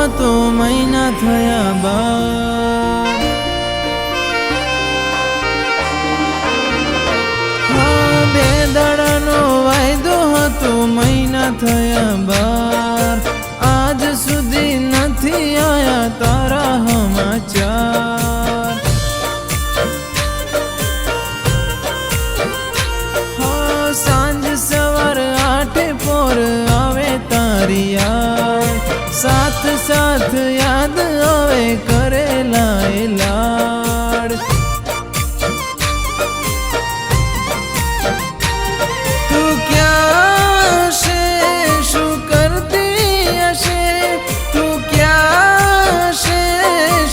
હતો મહિના થયા બાદ, હા બે દાડાનો વાયદો હતો મહિના થયા બાદ, આજ સુધી નથી આયા તારા સમાચાર। હા સાંજ સવાર 8 પોર આવે તારી યાદ, સાથ સાથ યાદ આવે કરેલા એ લાડ। તું ક્યાં હશે શું કરતી હશે, તું ક્યાં હશે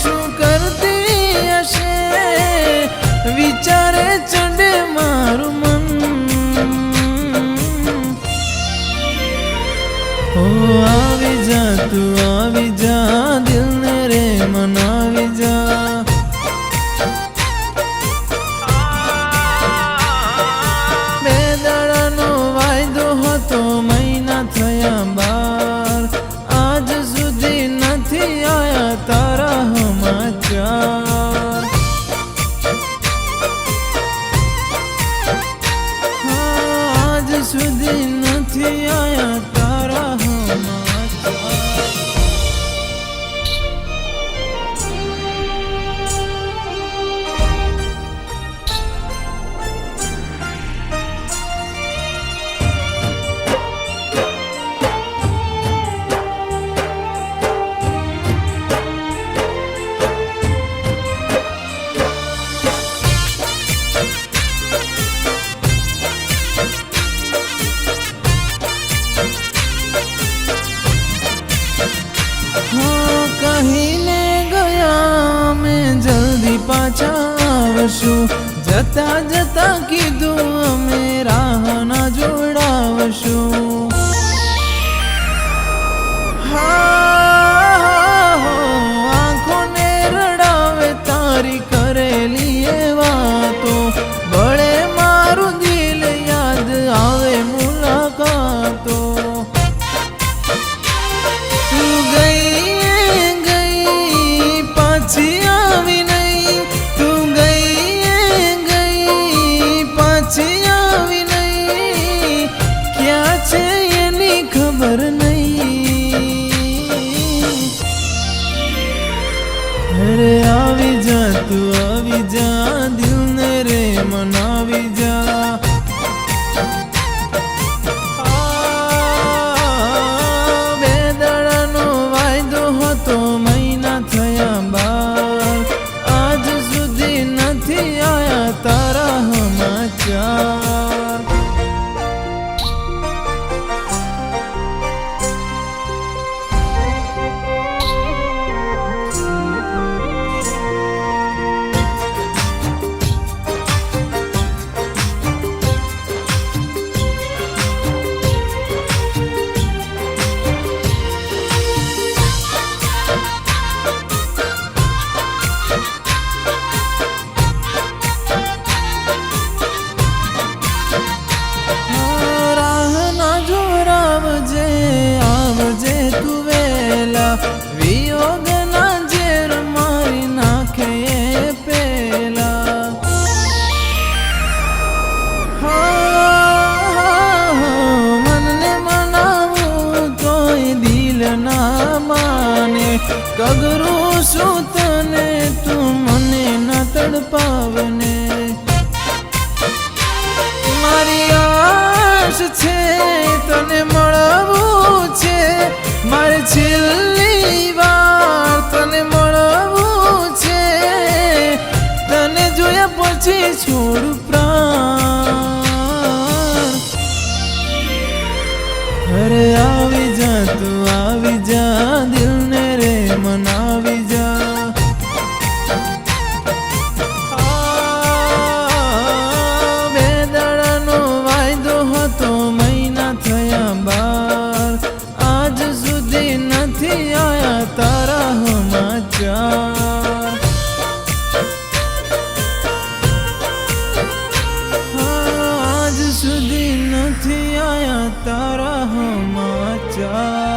શું કરતી હશે, વિચારે ચડે મારું મન। ઓ આવી જા તું આવી જા, દિલ ને રે મનાવી જા। બે દાડાનો વાયદો હતો મહિના થયા બાદ, આજ સુધી નથી આયા તારા સમાચાર। આજ સુધી નથી આયા તારા સમાચાર। કહીને ગયા મેં જલ્દી પાછા આવશું, જતા જતા કીધું અમે રાહ ના જોડાવશું। આંખોને રડાવે તારી કરેલી એ વાતો, બળે મારું દિલ યાદ આવે મુલાકાતો। તું ગઈ પાછી આવી નહીં, તું ગઈ પાછી આવી નહીં, ક્યાં છે એની ખબર નહીં। અરે આવી જા તું આવી જા, દિલ ને રે મનાવી જા। બે દાડાનો વાયદો હતો મહિના થયા બાદ, આજ સુધી નથી આયા તારા સમાચાર। વિયોગના ઝેર મારી નાખે પેલા, મનને મનાવું તોય દિલ ના માને, કગરું શું તને તું મને ના તડપાવને। મારી આશ છે તને મળવું છે, મારે છેલ્લી વાર તને મળવું છે, તને જોયા પછી છોડ પ્રાણ। અરે આવી જા તું આવી જા, દિલ ને રે મનાવી જા। બે દાડાનો વાયદો હતો મહિના થયા બાદ, આજ સુધી નથી આયા તારા સમાચાર। આજ સુધી નથી આયા તારા સમાચાર।